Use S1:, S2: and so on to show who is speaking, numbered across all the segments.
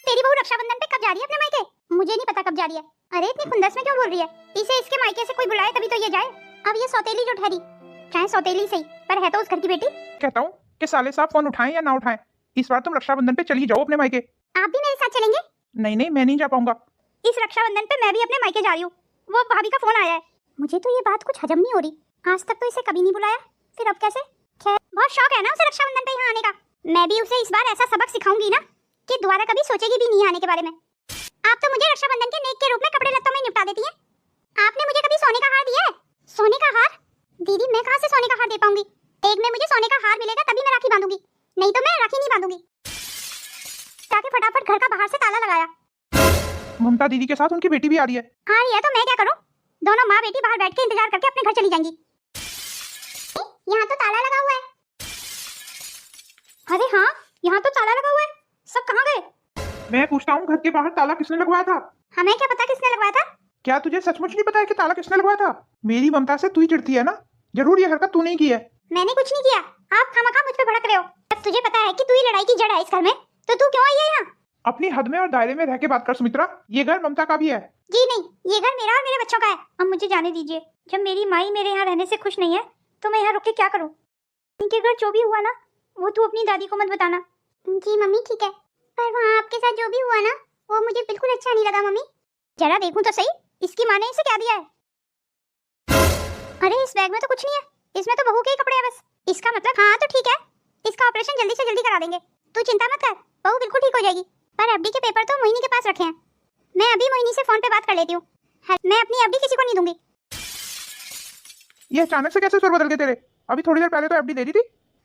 S1: तेरी बहू रक्षाबंधन पे कब जा रही है अपने मायके? मुझे नहीं पता कब जा रही है। अरे इतनी खुंदस में क्यों बोल रही है? इसे इसके मायके से कोई बुलाए तभी तो ये जाए। अब ये सौतेली जो ठहरी, चाहे सौतेली सही पर है तो उस घर की बेटी।
S2: कहता हूँ कि साले साहब फोन उठाएं या ना उठाएं, इस बार तुम रक्षाबंधन पे चली जाओ अपने मायके।
S1: आप भी मेरे साथ चलेंगे?
S2: नहीं नहीं, मैं नहीं जा पाऊंगा।
S1: इस रक्षाबंधन पे मैं भी अपने मायके जा रही हूँ। वो भाभी का फोन आया है। मुझे तो ये बात कुछ हजम नहीं हो रही। आज तक तो इसे कभी नहीं बुलाया, फिर अब कैसे? खैर, बहुत शौक है ना उसे रक्षाबंधन पे यहाँ आने का। मैं भी उसे इस बार ऐसा सबक सिखाऊंगी ना कि दोबारा कभी सोचेगी भी नहीं आने के बारे में। आप तो मुझे रक्षाबंधन के नेक के रूप में कपड़े लत्तों में निपटा देती हैं। आपने मुझे कभी सोने का हार दिया है? सोने का हार? दीदी मैं कहाँ से सोने का हार दे पाऊंगी? एक में मुझे सोने का हार मिलेगा तभी मैं राखी बांधूंगी, नहीं तो मैं राखी नहीं बांधूंगी। जाके फटाफट घर का बाहर से ताला लगाया।
S2: ममता दीदी के साथ उनकी बेटी भी आ रही है।
S1: हाँ ये तो मैं क्या करूँ? दोनों माँ बेटी बाहर बैठ के इंतजार करके अपने घर चली जाएंगी। यहाँ तो ताला लगा हुआ है। अरे हाँ, यहाँ तो ताला लगा हुआ है। सब कहाँ गए?
S2: मैं पूछता हूँ, घर के बाहर ताला किसने लगवाया था?
S1: हमें क्या पता किसने लगवाया था?
S2: क्या तुझे सचमुच नहीं पता है कि ताला किसने लगवाया था? मेरी ममता से तू ही चिढ़ती है ना? जरूर ये हरकत तूने ही की है।
S1: मैंने कुछ नहीं किया। आप खामखा मुझ पे भड़क रहे हो। जब तुझे पता है कि तू ही लड़ाई की जड़ है इस घर में, तो तू क्यों आई है यहाँ?
S2: अपनी हद में और दायरे में रह के बात कर सुमित्रा। ये घर ममता का भी है।
S1: जी नहीं, ये घर मेरा और मेरे बच्चों का है। अब मुझे जाने दीजिए। जब मेरी माई मेरे यहाँ रहने से खुश नहीं है तो मैं यहाँ रुक के क्या करूँ? इनके घर जो भी हुआ ना वो तू अपनी दादी को मत बताना। जी मम्मी ठीक है, पर वहाँ आपके साथ जो भी हुआ ना वो मुझे बिल्कुल अच्छा नहीं लगा मम्मी। जरा देखूं तो सही, इसकी माँ ने इसे क्या दिया है? अरे इस बैग में तो कुछ नहीं है, इसमें तो बहू के ही कपड़े हैं बस। इसका मतलब हाँ तो ठीक है, इसका ऑपरेशन जल्दी से जल्दी करा देंगे। तू चिंता मत कर, बहू बिल्कुल ठीक हो जाएगी। पर एफडी के पेपर तो मोहिनी के पास रखे हैं। मैं अभी मोहिनी से फोन पे बात कर लेती हूँ। मैं अपनी एफडी किसी को नहीं दूंगी।
S2: ये अचानक से कैसे सुर बदल गए तेरे? अभी थोड़ी देर पहले तो एफडी दे दी थी।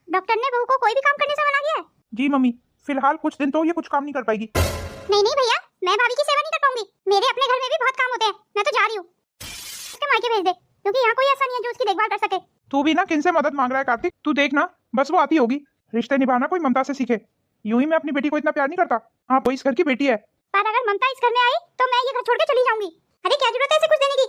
S1: डॉक्टर ने बहू को कोई भी काम करने से मना किया है?
S2: जी मम्मी, फिलहाल कुछ दिन तो ये कुछ काम नहीं कर पाएगी।
S1: नहीं नहीं भैया, मैं भाभी की सेवा नहीं कर पाऊंगी। मेरे अपने घर में भी बहुत काम होते हैं। मैं तो जा रही हूँ। उसके मायके भेज दे, क्योंकि यहाँ कोई ऐसा नहीं है जो उसकी देखभाल कर सके।
S2: तू भी ना किन से मदद मांग रहा है कार्तिक? तू देखना, बस वो आती होगी। रिश्ते निभाना कोई ममता से सीखे। यूं ही मैं अपनी बेटी को इतना प्यार नहीं करता। हाँ, वो इस घर की बेटी है।
S1: पर अगर ममता इस घर में आई तो मैं ये घर छोड़ के चली जाऊंगी। अरे क्या जरूरत है इसे कुछ देने की?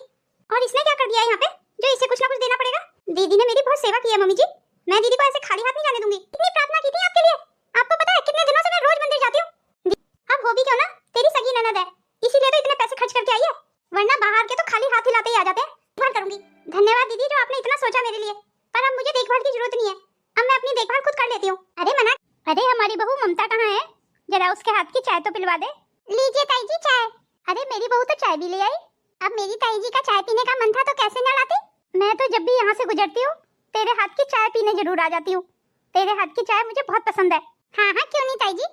S1: और इसने क्या कर दिया है यहाँ पे जो इसे कुछ ना कुछ देना पड़ेगा? दीदी ने मेरी बहुत सेवा की है मम्मी जी। मैं दीदी को ऐसे खाली हाथ नहीं जाने दूंगी। इतनी प्रार्थना की थी आपके लिए। आपको पता है कितने दिनों से मैं रोज मंदिर जाती हूँ। अब हो भी क्यों ना, तेरी सगी ननद है, इसीलिए तो इतने पैसे खर्च करके आई है। वरना बाहर के तो खाली हाथ हिलाते ही आ जाते हैं। देखभाल करूंगी। धन्यवाद दीदी जो आपने इतना सोचा मेरे लिए। पर अब मुझे देखभाल की जरूरत नहीं है। अब मैं अपनी देखभाल खुद कर लेती हूँ। अरे मना। अरे हमारी बहू ममता कहाँ है? जरा उसके हाथ की चाय तो पिलवा दे। लीजिए ताई जी चाय। अरे मेरी बहू तो चाय भी ले आई। अब मेरी ताई जी का चाय पीने का मन था तो कैसे न लाती? मैं तो जब भी यहाँ से गुजरती हूँ तेरे हाथ की चाय पीने जरूर आ जाती हूँ। तेरे हाथ की चाय मुझे बहुत पसंद है। हाँ हाँ क्यों नहीं ताई जी,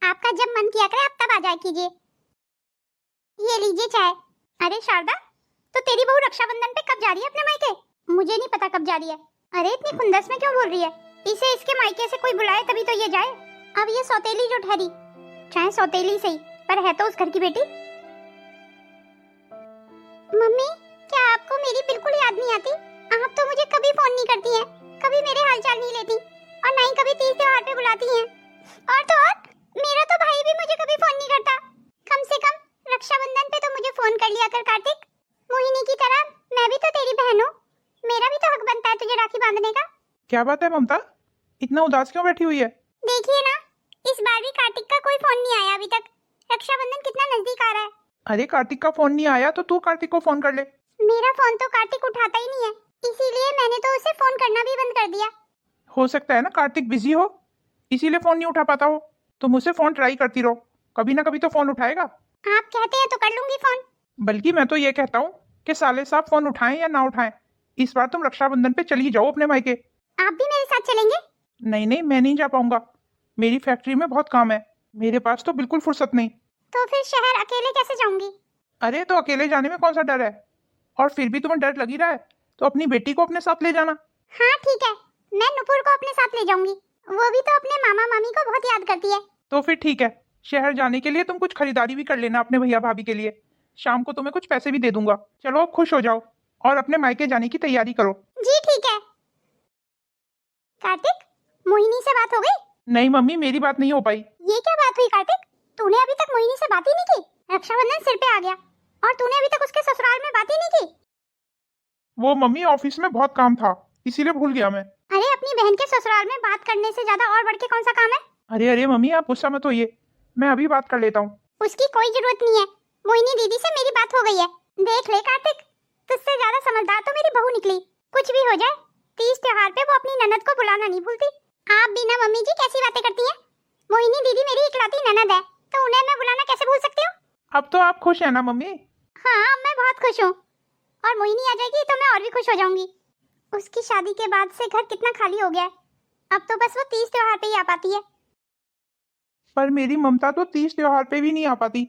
S1: आपका जब मन किया करे आप तब आ जाया कीजिए। ये लीजिए चाय। अरे शारदा, तो तेरी बहू रक्षाबंधन पे कब जा रही है अपने मायके? मुझे नहीं पता कब जा रही है। अरे इतनी खुंदस में क्यों बोल रही है? इसे इसके मायके से कोई बुलाए तभी तो ये जाए। अब ये सौतेली जो ठहरी, चाहे सौतेली सही पर है तो उस घर की बेटी। मम्मी क्या आपको मेरी बिल्कुल याद नहीं आती? आप तो मुझे कभी फोन नहीं करती हैं, कभी मेरे हालचाल नहीं लेती और ना ही कभी तीज त्योहार पे बुलाती हैं। और तो और मेरा तो भाई भी मुझे कभी फोन नहीं करता। कम से कम रक्षाबंधन पे तो मुझे फोन कर लिया कर कार्तिक। मोहिनी की तरह मैं भी तो तेरी बहन हूँ, मेरा भी तो हक बनता है तुझे राखी बांधने का।
S2: क्या बात है ममता, इतना उदास क्यों बैठी हुई है?
S1: देखिए ना, इस बार भी कार्तिक का कोई फोन नहीं आया अभी तक। रक्षाबंधन कितना नजदीक आ रहा है।
S2: अरे कार्तिक का फोन नहीं आया तो तू कार्तिक को फोन कर ले।
S1: मेरा फोन तो कार्तिक उठाता ही नहीं है, इसीलिए मैंने तो उसे फोन करना भी बंद कर दिया।
S2: हो सकता है ना कार्तिक बिजी हो, इसीलिए फोन नहीं उठा पाता हो। तुम उसे फोन ट्राई करती रहो, कभी ना कभी तो फोन उठाएगा।
S1: आप कहते हैं तो कर लूंगी फोन।
S2: बल्कि मैं तो ये कहता हूँ कि साले साहब फोन उठाएं या ना उठाएं, इस बार तुम रक्षाबंधन पे चली जाओ अपने मायके।
S1: आप भी मेरे साथ चलेंगे?
S2: नहीं नहीं, मैं नहीं जा पाऊंगा। मेरी फैक्ट्री में बहुत काम है, मेरे पास तो बिल्कुल फुर्सत नहीं।
S1: तो फिर शहर अकेले कैसे जाऊंगी?
S2: अरे तो अकेले जाने में कौन सा डर है? और फिर भी तुम्हें डर लगी रहा है तो अपनी बेटी को अपने साथ ले जाना।
S1: हाँ ठीक है, मैं नुपुर को अपने साथ ले जाऊंगी। वो भी तो अपने मामा मामी को बहुत याद करती है।
S2: तो फिर ठीक है, शहर जाने के लिए तुम कुछ खरीदारी भी कर लेना अपने भैया भाभी के लिए। शाम को तुम्हें कुछ पैसे भी दे दूंगा। चलो अब खुश हो जाओ और अपने मायके जाने की तैयारी करो।
S1: जी ठीक है। कार्तिक, मोहिनी से बात हो गई?
S2: नहीं मम्मी, मेरी बात नहीं हो पाई।
S1: ये क्या बात हुई कार्तिक? तूने अभी तक मोहिनी से बात ही नहीं की। रक्षाबंधन सिर पे आ गया और तूने अभी तक उसके ससुराल में बात ही नहीं की।
S2: वो मम्मी ऑफिस में बहुत काम था, इसीलिए भूल गया मैं।
S1: अरे अपनी बहन के ससुराल में बात करने से ज्यादा और बढ़ के कौन सा काम है?
S2: अरे अरे मम्मी, आप गुस्सा मत होइए, मैं अभी बात कर लेता हूँ।
S1: उसकी कोई जरूरत नहीं है। मोहिनी दीदी से मेरी बात हो गई है। देख ले कार्तिक, तुझसे ज्यादा समझदार तो मेरी बहू निकली। कुछ भी हो जाए, तीज त्योहार पे वो अपनी ननद को बुलाना नहीं भूलती। आप भी ना मम्मी जी कैसी बातें करती हैं। मोहिनी दीदी मेरी इकलौती ननद है, तो उन्हें मैं बुलाना कैसे भूल सकती हूँ।
S2: अब तो आप खुश है ना मम्मी?
S1: हाँ, मैं बहुत खुश हूँ। और मोहिनी आ जाएगी तो मैं और भी खुश हो जाऊंगी। उसकी शादी के बाद से घर कितना खाली हो गया है। अब तो बस वो तीज त्योहार पे ही आ पाती है।
S2: पर मेरी ममता तो तीज त्योहार पे भी नहीं आ पाती।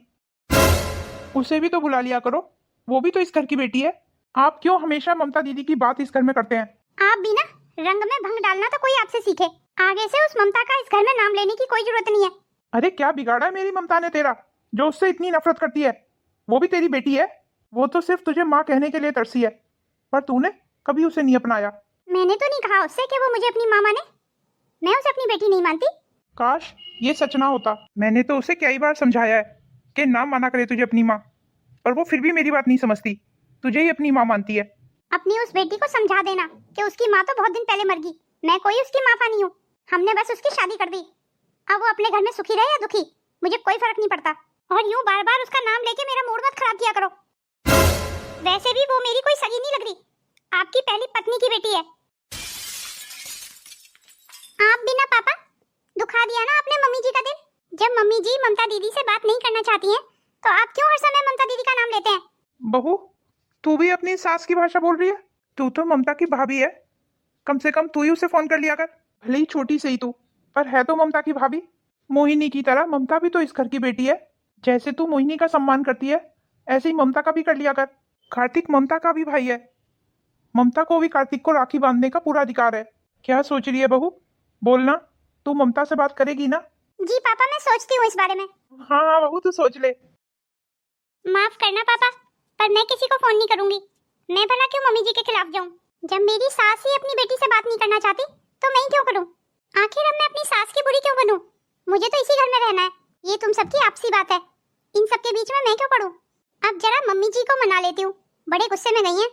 S2: उसे भी तो बुला लिया करो, वो भी तो इस घर की बेटी है। आप क्यों हमेशा ममता दीदी की बात इस घर में करते हैं?
S1: आप भी ना रंग में भंग डालना तो कोई आपसे सीखे। आगे से उस ममता का इस घर में नाम लेने की कोई जरूरत नहीं है।
S2: अरे क्या बिगाड़ा है मेरी ममता ने तेरा, जो उससे इतनी नफरत करती है? वो भी तेरी बेटी है। वो तो सिर्फ तुझे माँ कहने के लिए तरसी है, पर तूने कभी उसे नहीं अपनाया।
S1: मैंने तो नहीं कहा उससे कि वो मुझे अपनी माँ माने। मैं उसे अपनी बेटी नहीं मानती।
S2: काश ये सच ना होता। मैंने तो उसे कई बार समझाया है कि ना माना करे तुझे अपनी माँ, पर वो फिर भी मेरी बात नहीं समझती, तुझे ही अपनी माँ मानती है।
S1: अपनी उस बेटी को समझा देना कि उसकी माँ तो बहुत दिन पहले मर गई। मैं कोई उसकी माँ नहीं हूँ। हमने बस उसकी शादी कर दी। अब वो अपने घर में सुखी रहे या दुखी, मुझे कोई फर्क नहीं पड़ता। और यूं बार बार उसका नाम लेके मेरा मूड मत खराब किया करो। वैसे भी वो मेरी कोई सगी नहीं लग रही, आपकी पहली पत्नी की बेटी है। आप बिना पापा दुखा दिया ना आपने मम्मी जी का दिल। जब मम्मी जी ममता दीदी से बात नहीं करना चाहती हैं, तो आप क्यों हर समय ममता दीदी का नाम लेते हैं।
S2: बहू, तू भी अपनी सास की भाषा बोल रही है? तू तो ममता की भाभी है, कम से कम तू ही उसे फोन कर लिया कर। भले ही छोटी से ही तू, पर है तो ममता की भाभी। मोहिनी की तरह ममता भी तो इस घर की बेटी है। जैसे तू मोहिनी का सम्मान करती है, ऐसे ही ममता का भी कर लिया कर। कार्तिक ममता का भी भाई है। ममता को भी कार्तिक को राखी बांधने का पूरा अधिकार है। क्या सोच रही है बहू? बोलना, तू ममता से बात करेगी ना?
S1: जी पापा, मैं सोचती हूँ इस बारे में।
S2: हाँ हाँ बहू, तू सोच ले।
S1: माफ करना पापा, पर मैं किसी को फोन नहीं करूंगी। मैं भला क्यों मम्मी जी के खिलाफ जाऊं? जब मेरी सास ही अपनी बेटी से बात नहीं करना चाहती, तो मैं ही क्यों करूं? आखिर अब मैं अपनी सास की बुरी क्यों बनूं? मुझे तो इसी घर में रहना है। ये तुम सबकी आपसी बात है, इन सबके बीच में मैं क्यों पड़ूं? अब जरा मम्मी जी को मना लेती हूँ, बड़े गुस्से में गई हैं।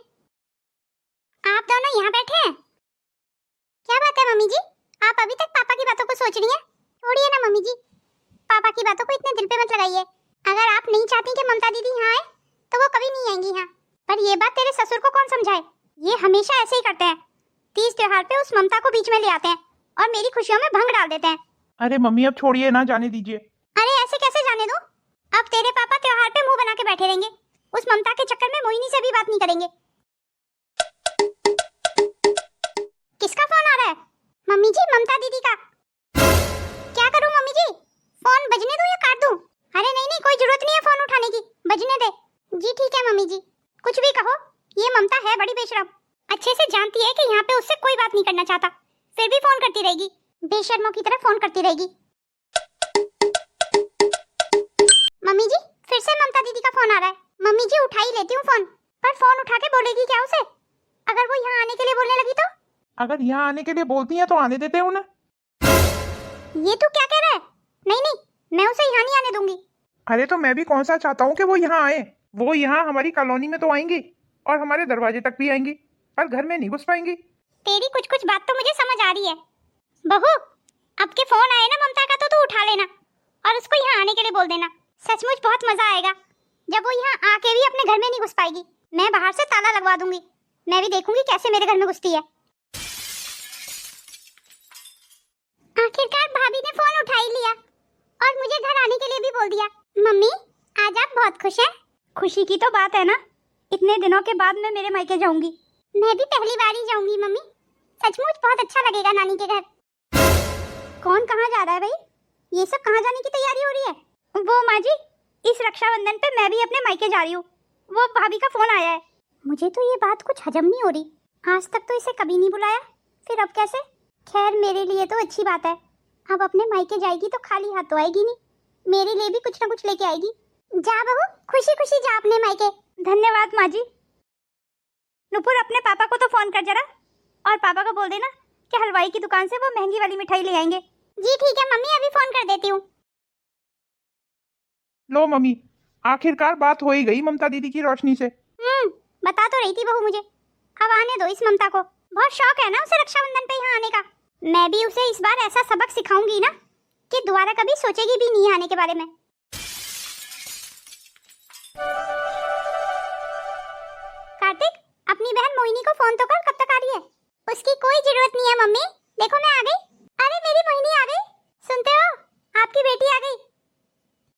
S1: आप दोनों यहाँ बैठे हैं, क्या बात है मम्मी जी? आप अभी तक पापा की बातों को सोच रही हैं? छोड़िए ना मम्मी जी, पापा की बातों को इतने दिल पे मत लगाइए। अगर आप नहीं चाहती कि ममता दीदी यहाँ आए, तो वो कभी नहीं आएंगी यहाँ। पर ये बात तेरे ससुर को कौन समझाए? ये हमेशा ऐसे ही करते हैं। तीज त्योहार पे उस ममता को बीच में ले आते हैं और मेरी खुशियों में भंग डाल देते हैं।
S2: अरे मम्मी, अब छोड़िए ना, जाने दीजिए।
S1: अरे ऐसे कैसे जाने दूं? अब तेरे पापा त्योहार पे मुंह बना के बैठे रहेंगे। उस ममता के चक्कर में मोहिनी से भी बात नहीं करेंगे। किसका फोन आ रहा है? मम्मी जी, ममता दीदी का। क्या करूं मम्मी जी? फोन बजने दूं या काट दूं? अरे नहीं नहीं, कोई जरूरत नहीं है फोन उठाने की, बजने दे। जी ठीक है मम्मी जी, कुछ भी कहो। ये ममता है बड़ी बेशरम, अच्छे से जानती है कि यहाँ पे उससे कोई बात नहीं करना चाहता, फिर भी फोन करती रहेगी, बेशर्मों की तरह फोन करती रहेगी। मम्मी जी, फिर से ममता दीदी का फोन आ रहा है। मम्मी जी, उठा ही लेती हूँ फोन, पर फोन उठा के बोलेगी क्या उसे? अगर वो यहाँ आने के लिए बोलने लगी तो?
S2: अगर यहाँ आने के लिए बोलती हैं तो आने देते हैं उन्हें।
S1: ये तू क्या कह रहा है? नहीं नहीं, मैं उसे यहाँ नहीं आने दूंगी।
S2: अरे तो मैं भी कौन सा चाहता हूँ कि वो यहाँ आए। वो यहाँ हमारी कॉलोनी में तो आएंगी और हमारे दरवाजे तक भी आएंगी, पर घर में नहीं घुस पाएंगी।
S1: तेरी कुछ कुछ बात तो मुझे समझ आ रही है। बहू, अब के फोन आए ना ममता का तो तू उठा लेना और उसको यहाँ आने के लिए बोल देना। सचमुच बहुत मजा आएगा जब वो यहाँ आके भी अपने घर में नहीं घुस पाएगी। मैं बाहर से ताला लगवा दूंगी, मैं भी देखूंगी कैसे मेरे घर में घुसती है। आखिरकार भाभी ने फोन उठा ही लिया और मुझे घर आने के लिए भी बोल दिया। मम्मी, आज आप बहुत खुश हैं। खुशी की तो बात है ना, इतने दिनों के बाद मैं मेरे मायके जाऊंगी। मैं भी पहली बार ही जाऊंगी मम्मी, सचमुच बहुत अच्छा लगेगा नानी के घर। कौन कहाँ जा रहा है भाई? ये सब कहाँ जाने की तैयारी हो रही है? वो माँ जी, इस रक्षाबंधन पे मैं भी अपने मायके जा रही हूँ। वो भाभी का फोन आया है। मुझे तो ये बात कुछ हजम नहीं हो रही। आज तक तो इसे कभी नहीं बुलाया, फिर अब कैसे? खैर मेरे लिए तो अच्छी बात है, अब अपने मायके जाएगी तो खाली हाथ तो आएगी नहीं, मेरे लिए भी कुछ ना कुछ लेके आएगी। जा बहू, खुशी खुशी जा अपने मायके। धन्यवाद माँ जी। नुपुर, अपने पापा को तो फोन कर जरा, और पापा को बोल देना कि हलवाई की दुकान से वो महंगी वाली मिठाई ले आएंगे। जी ठीक है मम्मी, अभी फोन कर देती हूँ।
S2: लो मम्मी, आखिरकार बात हो ही गई ममता दीदी की रोशनी से।
S1: बता तो रही थी बहू मुझे, अब आने दो इस ममता को। बहुत शौक है ना उसे रक्षाबंधन पे यहाँ आने का। मैं भी उसे इस बार ऐसा सबक सिखाऊंगी ना कि दोबारा कभी सोचेगी भी नहीं आने के बारे में। कार्तिक, अपनी बहन मोहिनी को फोन तो कर, कब तक आ रही है? उसकी कोई जरूरत नहीं है मम्मी, देखो मैं आ गई। अरे मेरी मोहिनी आ गई, सुनते हो? आपकी बेटी आ गई।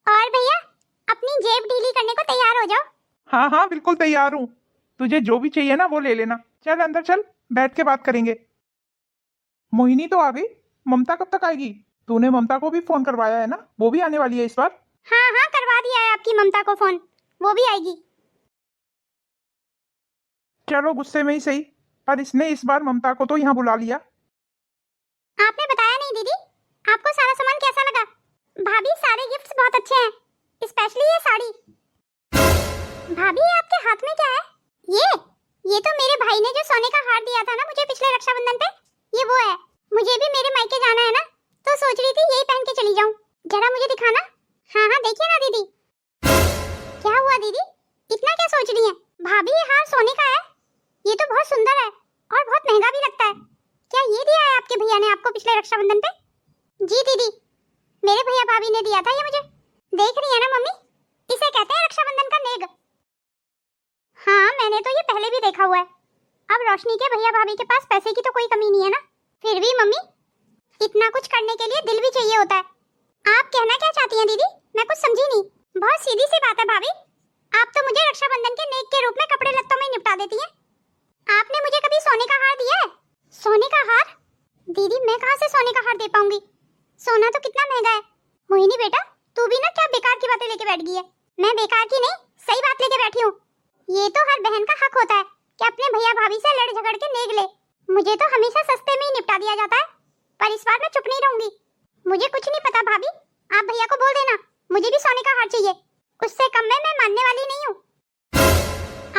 S1: और भैया, अपनी जेब ढीली करने को तैयार हो जाओ।
S2: हाँ हाँ बिल्कुल तैयार हूँ। तुझे जो भी चाहिए ना वो ले लेना। चल अंदर चल, बैठ के बात करेंगे। मोहिनी तो आ गई, ममता कब तक आएगी? तूने ममता को भी फोन करवाया है ना, वो भी आने वाली है इस बार?
S1: हाँ हाँ, करवा दिया है आपकी ममता को फोन, वो भी आएगी।
S2: चलो गुस्से में ही सही, पर इसने इस बार ममता को तो यहाँ बुला लिया।
S1: आपने बताया नहीं दीदी, आपको सारा सामान कैसा लगा? भाभी सारे गिफ्ट्स बहुत अच्छे हैं, स्पेशली ये साड़ी। भाभी ये आपके हाथ में क्या है? ये तो मेरे भाई ने जो सोने का हार दिया था ना मुझे पिछले रक्षाबंधन पे, ये वो है। मुझे भी मेरे मायके जाना है ना, तो सोच रही थी यही पहन के चली जाऊं। जरा मुझे दिखाना। हाँ हाँ देखिए ना दीदी। क्या हुआ दीदी, इतना क्या सोच रही हैं? भाभी ये हार सोने का है, ये तो बहुत सुंदर है और बहुत महंगा भी लगता है। क्या ये दिया है आपके भैया ने आपको पिछले रक्षाबंधन पे? जी दीदी, मेरे भैया भाभी ने दिया था ये मुझे। देख रही है ना मम्मी, इसे कहते हैं रक्षाबंधन का नेग। हाँ मैंने तो ये पहले भी देखा हुआ है। अब रोशनी के भैया भाभी के पास पैसे की तो कोई कमी नहीं है ना, फिर भी मम्मी इतना कुछ करने के लिए दिल भी चाहिए होता है। आप कहना क्या चाहती हैं दीदी, मैं कुछ समझी नहीं। बहुत सीधी सी बात है भाभी, आप तो मुझे रक्षाबंधन के नेक के रूप में कपड़े लत्तों में निपटा देती हैं। आपने मुझे कभी सोने का हार दिया है? सोने का हार? दीदी मैं कहाँ से सोने का हार दे पाऊंगी, सोना तो कितना महंगा है। मोहिनी बेटा, तू भी ना क्या बेकार की बातें लेके बैठ गई है। मैं बेकार की नहीं, सही बात लेके बैठी हूँ। ये तो हर बहन का हक होता है कि अपने भैया भाभी से लड़ झगड़ के नेग ले। मुझे तो हमेशा सस्ते में ही निपटा दिया जाता है, पर इस बार मैं चुप नहीं रहूंगी। मुझे कुछ नहीं पता भाभी, आप भैया को बोल देना मुझे भी सोने का हार चाहिए, उससे कम में मैं मानने वाली नहीं हूँ।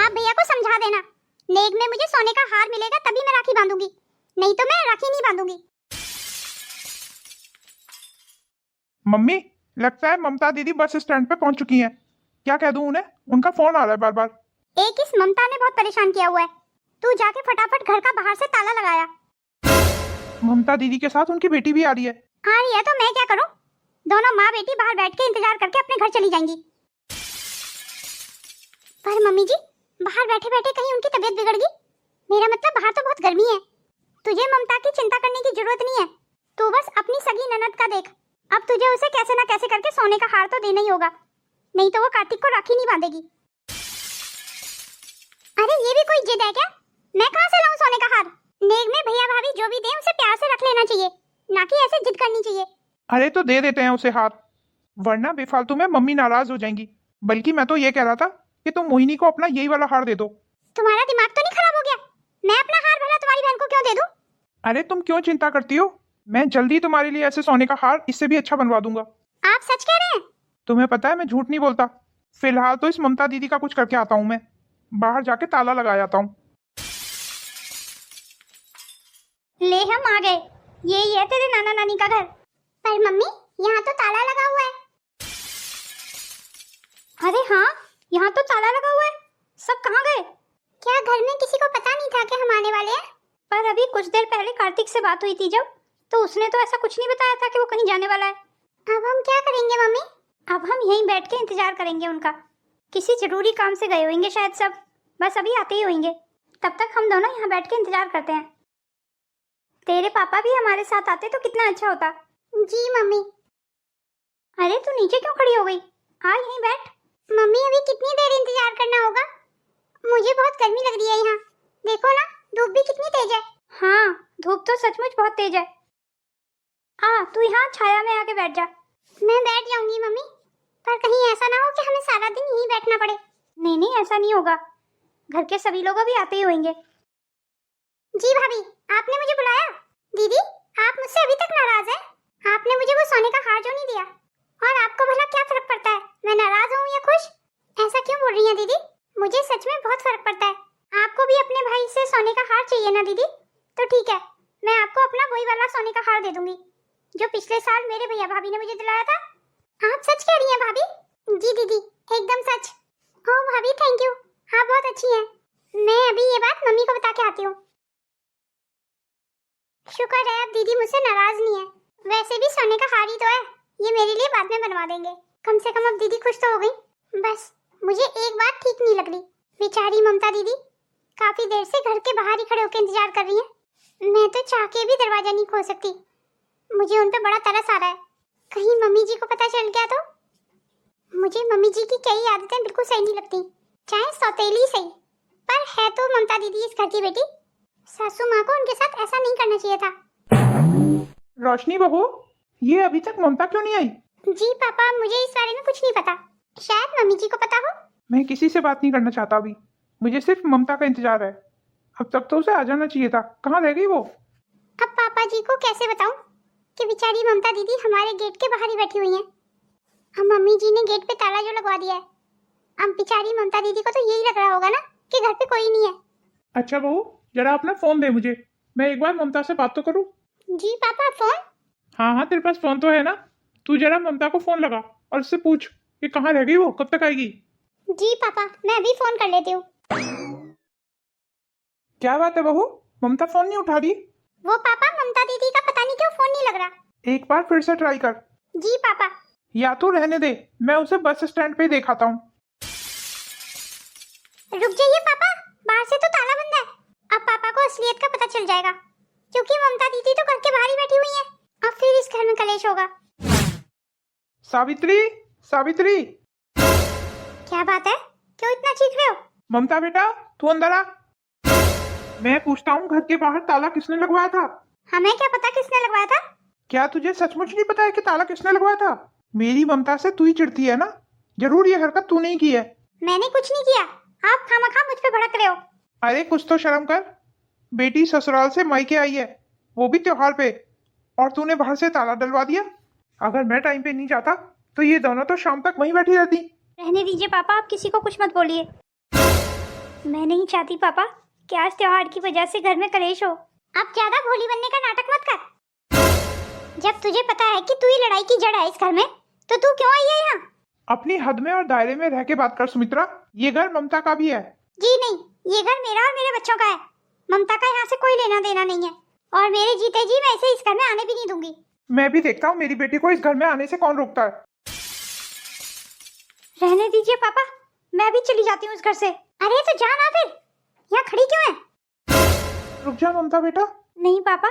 S1: आप भैया को समझा देना, नेग में मुझे सोने का हार मिलेगा तभी मैं राखी बांधूंगी, नहीं तो मैं राखी नहीं बांधूंगी।
S2: मम्मी, लगता है ममता दीदी बस स्टैंड पे पहुंच चुकी हैं। क्या कह दूं उन्हें, उनका फोन आ रहा है बार बार।
S1: एक इस ममता ने बहुत परेशान किया हुआ है, तू जाके फटाफट घर का बाहर से ताला लगाया।
S2: ममता दीदी के साथ उनकी बेटी भी आ रही है।
S1: आ रही है तो मैं क्या करूं? दोनों माँ बेटी बाहर बैठ के इंतजार करके अपने घर चली जाएंगी। पर मम्मी जी, बाहर बैठे बैठे कहीं उनकी तबीयत बिगड़ गई? मेरा मतलब बाहर तो बहुत गर्मी है। तुझे ममता की चिंता करने की जरूरत नहीं है, तू बस अपनी सगी ननद का देख। अब तुझे उसे कैसे ना कैसे करके सोने का हार तो देना ही होगा, नहीं तो वो कार्तिक को राखी नहीं बांधेगी। अरे ये भी कोई जिद है क्या? मैं कहाँ से लाऊं सोने का हार? नेग में भैया भाभी जो भी दें उसे प्यार से रख लेना चाहिए, ना कि ऐसे जिद करनी चाहिए।
S2: अरे तो दे देते हैं उसे हार, वरना बेफालतू में मम्मी नाराज हो जाएंगी। बल्कि मैं तो ये कह रहा था कि तुम मोहिनी को अपना यही वाला हार दे दो।
S1: तुम्हारा दिमाग तो नहीं खराब हो गया? मैं अपना हार भला तुम्हारी बहन को क्यों दे दूं?
S2: अरे तुम क्यों चिंता करती हो, मैं जल्दी तुम्हारे लिए ऐसे सोने का हार इससे भी अच्छा बनवा दूंगा।
S1: आप सच कह रहे हैं?
S2: तुम्हें पता है मैं झूठ नहीं बोलता। फिलहाल तो इस ममता दीदी का कुछ करके आता हूँ, मैं बाहर जाके ताला लगा आता हूँ।
S1: ले हम आ गए, यही है तेरे नाना नानी का घर। पर मम्मी यहाँ तो ताला लगा हुआ है। अरे हाँ, यहाँ तो ताला लगा हुआ है, सब कहाँ गए? क्या घर में किसी को पता नहीं था कि हम आने वाले हैं? पर अभी कुछ देर पहले कार्तिक से बात हुई थी जब, तो उसने तो ऐसा कुछ नहीं बताया था कि वो कहीं जाने वाला है। अब हम क्या करेंगे मम्मी? अब हम यहीं बैठ के इंतजार करेंगे उनका, किसी जरूरी काम से गए होंगे शायद सब, बस अभी आते ही होंगे। तब तक हम दोनों यहाँ बैठ के इंतजार करते हैं। तेरे पापा भी हमारे साथ आते तो कितना अच्छा होता। जी मम्मी। अरे तू नीचे क्यों खड़ी हो गई, आ यहीं बैठ। मम्मी अभी कितनी देर इंतजार करना होगा? मुझे बहुत गर्मी लग रही है यहाँ, देखो ना धूप भी कितनी तेज है। हाँ धूप तो सचमुच बहुत तेज है। तू यहाँ छाया में आके बैठ जा। मैं बैठ जाऊंगी मम्मी, पर कहीं ऐसा ना हो कि हमें सारा दिन यहीं बैठना पड़े। नहीं नहीं ऐसा नहीं होगा, घर के सभी लोग अभी आते ही होंगे। जी भाभी, आपने मुझे बुलाया? दीदी आप मुझसे अभी तक नाराज हैं? आपने मुझे वो सोने का हार जो नहीं दिया, और आपको भला क्या फर्क पड़ता है मैं नाराज हूँ या खुश? ऐसा क्यों बोल रही हैं दीदी, मुझे सच में बहुत फर्क पड़ता है। आपको भी अपने भाई से सोने का हार चाहिए ना दीदी, तो ठीक है मैं आपको अपना वही वाला सोने का हार दे दूंगी जो पिछले साल मेरे भैया भाभी ने मुझे दिलाया था। आप सच कह रही हैं भाभी? जी दीदी एकदम सच। ओह भाभी थैंक यू, आप बहुत अच्छी हैं। मैं अभी ये बात मम्मी को बता के आती हूँ। शुक्र है अब दीदी मुझसे नाराज नहीं है, वैसे भी सोने का हार ही तो है, ये मेरे लिए बाद में बनवा देंगे। कम से कम अब दीदी खुश तो हो गई। बस मुझे एक बात ठीक नहीं लग रही। बेचारी ममता दीदी काफी देर से घर के बाहर ही खड़े होकर इंतजार कर रही है। मैं तो चाह के भी दरवाजा नहीं खोल सकती। मुझे उन पे बड़ा तरस आ रहा है। कहीं मम्मी जी को पता चल गया तो? मुझे मम्मी जी की कई आदतें बिल्कुल सही नहीं लगती, चाहे सौतेली सही, पर है तो ममता दीदी इस घर की बेटी। सासू माँ को उनके साथ ऐसा नहीं करना चाहिए था।
S2: रोशनी बहू, ये अभी तक ममता क्यों नहीं आई?
S1: जी पापा, मुझे इस बारे में कुछ नहीं पता। शायद मम्मी जी को पता हो।
S2: मैं किसी से बात नहीं करना चाहता अभी। मुझे सिर्फ ममता का इंतजार है। अब तक तो उसे आ जाना चाहिए था। कहाँ रह गई वो?
S1: अब पापा जी को कैसे बताऊं कि बेचारी ममता दीदी हमारे गेट के बाहर ही बैठी हुई हैं। अब मम्मी जी ने गेट पे ताला जो लगवा दिया है। अब बेचारी ममता दीदी को तो यही लग रहा होगा ना कि घर पे कोई नहीं है।
S2: अच्छा बहू, जरा अपना फोन दे मुझे, मैं एक बार ममता से बात तो करूं।
S1: जी पापा, फोन?
S2: हाँ हाँ, तेरे पास फोन तो है ना। तू जरा ममता को फोन लगा और उससे पूछ कि कहाँ रह गई वो, कब तक आएगी।
S1: जी पापा, मैं अभी फोन कर लेती हूँ।
S2: क्या बात है बहू, ममता फोन नहीं उठा रही?
S1: वो पापा, ममता दीदी का पता नहीं क्यों फोन नहीं लग रहा।
S2: एक बार फिर से ट्राई कर।
S1: जी पापा।
S2: या तो रहने दे, मैं उसे बस स्टैंड पे ही देखाता हूँ।
S1: रुक जाइए पापा, बाहर से तो ताला बंद है। अब पापा को असलियत का पता चल जाएगा, क्योंकि ममता दीदी तो घर के बाहर ही बैठी हुई है। अब फिर इस घर में कलेश होगा।
S2: सावित्री, सावित्री।
S1: क्या बात है, क्यों इतना चीख रहे हो?
S2: ममता बेटा, तू अंदर आ। मैं पूछता हूँ, घर के बाहर ताला किसने लगवाया था?
S1: हमें क्या पता किसने लगवाया था।
S2: क्या तुझे सचमुच नहीं पता है कि ताला किसने लगवाया था? मेरी ममता से तू ही चिढ़ती है ना? जरूर ये हरकत तूने ही की है।
S1: मैंने कुछ नहीं किया, आप खामखा मुझ पे भड़क रहे हो।
S2: अरे कुछ तो शर्म कर। बेटी ससुराल से मायके आई है, वो भी त्योहार पे, और तूने बाहर से ताला डलवा दिया। अगर मैं टाइम पे नहीं जाता तो ये दोनों तो शाम तक वहीं बैठी रहती।
S1: रहने दीजिए पापा, आप किसी को कुछ मत बोलिए। मैं नहीं चाहती पापा कि आज त्योहार की वजह से घर में कलेश हो। अब ज्यादा भोली बनने का नाटक मत कर। जब तुझे पता है कि तू ही लड़ाई की जड़ है इस घर में, तो तू क्यों आई है यहाँ?
S2: अपनी हद में और दायरे में रह के बात कर सुमित्रा। ये घर ममता का भी है।
S1: जी नहीं, ये घर मेरा और मेरे बच्चों का है। ममता का यहाँ से कोई लेना देना नहीं है, और मेरे जीते जी मैं इसे इस घर में आने भी नहीं दूंगी।
S2: मैं भी देखता हूँ मेरी बेटी को इस घर में आने से कौन रोकता है।
S1: रहने दीजिए पापा, मैं भी चली जाती हूँ इस घर से। अरे तो जा ना फिर, यहाँ खड़ी क्यों है?
S2: रुक जा ममता बेटा।
S1: नहीं पापा,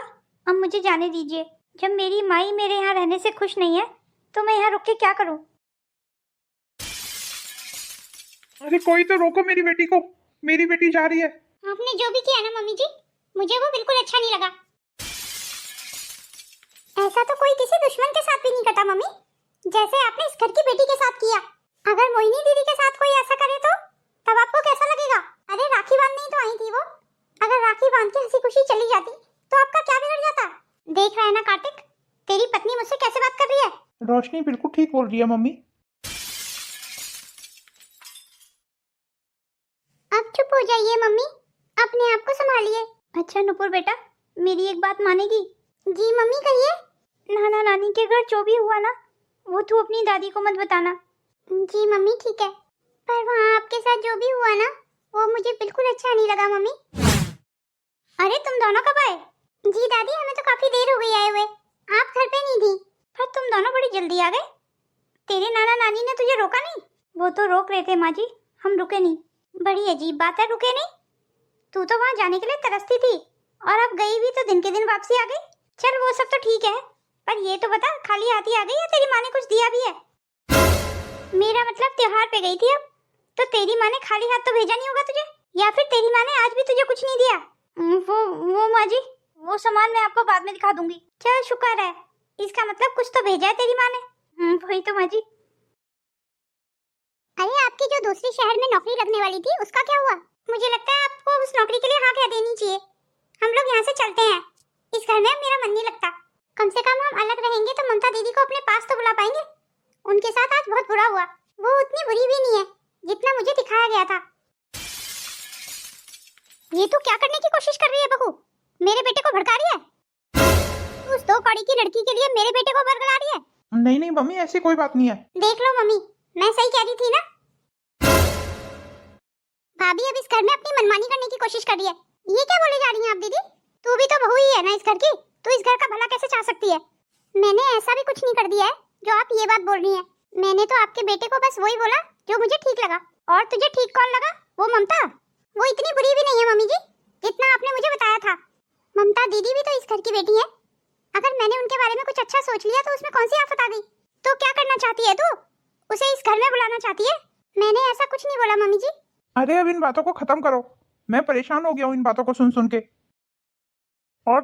S1: अब मुझे जाने दीजिए। जब मेरी माई मेरे यहाँ रहने से खुश नहीं है तो मैं यहाँ रुक के क्या करूँ?
S2: अरे कोई तो रोको मेरी बेटी को, मेरी बेटी जा रही है।
S1: आपने जो भी किया ना मम्मी जी, मुझे वो बिल्कुल अच्छा नहीं लगा। ऐसा तो कोई किसी दुश्मन के साथ भी नहीं करता मम्मी, जैसे आपने इस घर की बेटी के साथ किया। अगर मोहिनी दीदी के साथ कोई ऐसा करे तो तब आपको कैसा लगेगा? अरे राखी बांधने ही तो आई थी वो। अगर राखी बांध के हंसी खुशी चली जाती तो आपका क्या बिगड़ जाता? देख रहा है ना कार्तिक, तेरी पत्नी मुझसे कैसे बात कर रही है।
S2: रोशनी बिल्कुल ठीक बोल रही है मम्मी।
S1: अब चुप हो जाइए मम्मी, अपने आप को संभालिए। अच्छा नुपुर बेटा, मेरी एक बात मानेगी? जी मम्मी कहिए। नाना नानी के घर जो भी हुआ ना, वो तू अपनी दादी को मत बताना। जी मम्मी ठीक है, पर वहाँ आपके साथ जो भी हुआ ना, वो मुझे बिल्कुल अच्छा नहीं लगा मम्मी। अरे तुम दोनों कब आए? जी दादी, हमें तो काफी देर हो गई आए हुए। आप घर पे नहीं थी। पर तुम दोनों बड़ी जल्दी आ गए। तेरे नाना नानी ने तुझे रोका नहीं? वो तो रोक रहे थे माँ जी, हम रुके नहीं। बड़ी अजीब बात है, रुके नहीं? तू तो वहाँ जाने के लिए तरसती थी, और अब गई भी तो दिन के दिन वापसी आ गई। चल वो सब तो ठीक है, पर ये तो बता खाली हाथी आ गई या तेरी माँ ने कुछ दिया भी है? मेरा मतलब त्योहार पे गई थी, अब तो तेरी माँ ने खाली हाथ तो भेजा नहीं होगा तुझे, या फिर तेरी माँ ने आज भी तुझे कुछ नहीं दिया? वो माँ जी, वो सामान मैं आपको बाद में दिखा दूंगी। चल शुक्र है, इसका मतलब कुछ तो भेजा है तेरी माँ ने। वही तो माँ जी। अरे आपकी जो दूसरी शहर में नौकरी लगने वाली थी, उसका क्या हुआ? मुझे लगता है आपको उस नौकरी के लिए हाँ कह देनी चाहिए। हम लोग यहाँ से चलते हैं, इस घर में मेरा मन नहीं लगता। कम से कम हम अलग रहेंगे तो ममता दीदी को अपने पास तो बुला पाएंगे। उनके साथ आज बहुत बुरा हुआ, वो उतनी बुरी भी नहीं है जितना मुझे दिखाया गया था। ये तू क्या करने की कोशिश कर रही है बहू? मेरे बेटे को भड़का रही है? तू उस 2 कौड़ी की लड़की के लिए मेरे बेटे को बरगला रही है?
S2: नहीं नहीं मम्मी, ऐसी कोई बात नहीं है।
S1: देख लो मम्मी, मैं सही कह रही थी ना? भाभी अब इस घर में अपनी मनमानी करने की कोशिश कर रही है। ये क्या बोले जा रही हैं आप दीदी? तू भी तो बहू ही है ना इस घर की, तू इस घर का भला कैसे चाह सकती है? मैंने ऐसा भी कुछ नहीं कर दिया है जो आप ये बात बोल रही हैं। मैंने तो आपके बेटे को बस वही बोला जो मुझे ठीक लगा, और तुझे ठीक कौन लगा? वो ममता? वो इतनी बुरी भी नहीं है मम्मी जी, जितना आपने मुझे बताया था। ममता दीदी भी तो इस घर की बेटी है। अगर मैंने उनके बारे में कुछ अच्छा सोच लिया तो उसमें कौन सी आफत आ गई? तो क्या करना चाहती है तू? उसे इस घर में बुलाना चाहती है? मैंने ऐसा कुछ नहीं बोला मम्मी जी।
S2: अरे अब इन बातों को खत्म करो, मैं परेशान हो गया हूँ इन बातों को सुन सुन के। और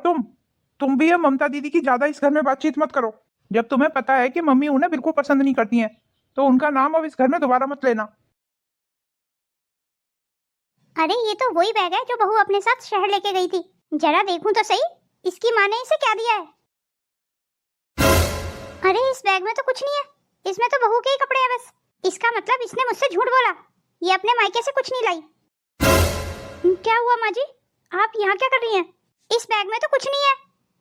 S2: तुम भी अब ममता दीदी की ज्यादा इस घर में बातचीत मत करो। जब तुम्हें पता है कि मम्मी उन्हें बिल्कुल पसंद नहीं करती हैं, तो उनका नाम अब इस घर में दोबारा मत लेना।
S1: अरे ये तो वही बैग है जो बहू अपने साथ शहर लेके गई थी। जरा देखूं तो सही, इसकी माँ ने इसे क्या दिया है। अरे इस बैग में तो कुछ नहीं है, इसमें तो बहू के ही कपड़े हैं बस। इसका मतलब इसने मुझसे झूठ बोला, ये अपने मायके से कुछ नहीं लाई। क्या हुआ माँ जी, आप यहाँ क्या कर रही हैं? इस बैग में तो कुछ नहीं है,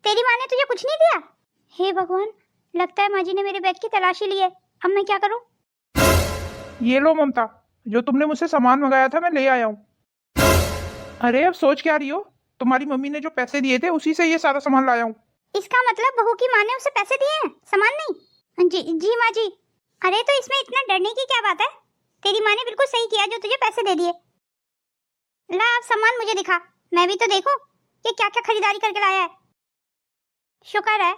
S1: तेरी माँ ने तुझे कुछ नहीं दिया? हे भगवान, लगता है माँ जी ने मेरे बैग की तलाशी ली है। अब मैं क्या करूं?
S2: ये लो ममता, जो तुमने मुझसे सामान मंगाया था मैं ले आया हूँ। अरे अब सोच क्या रही हो, तुम्हारी मम्मी ने जो पैसे दिए थे उसी से ये सारा सामान लाया हूँ।
S1: इसका मतलब बहू की माँ ने उसे पैसे दिए हैं, सामान नहीं? जी माँ जी। अरे तो इसमें इतना डरने की क्या बात है? तेरी माँ ने बिल्कुल सही किया जो तुझे पैसे दे दिए। ला अब सामान मुझे दिखा, मैं भी तो देखूं कि क्या क्या खरीदारी करके लाया है। शुक्र है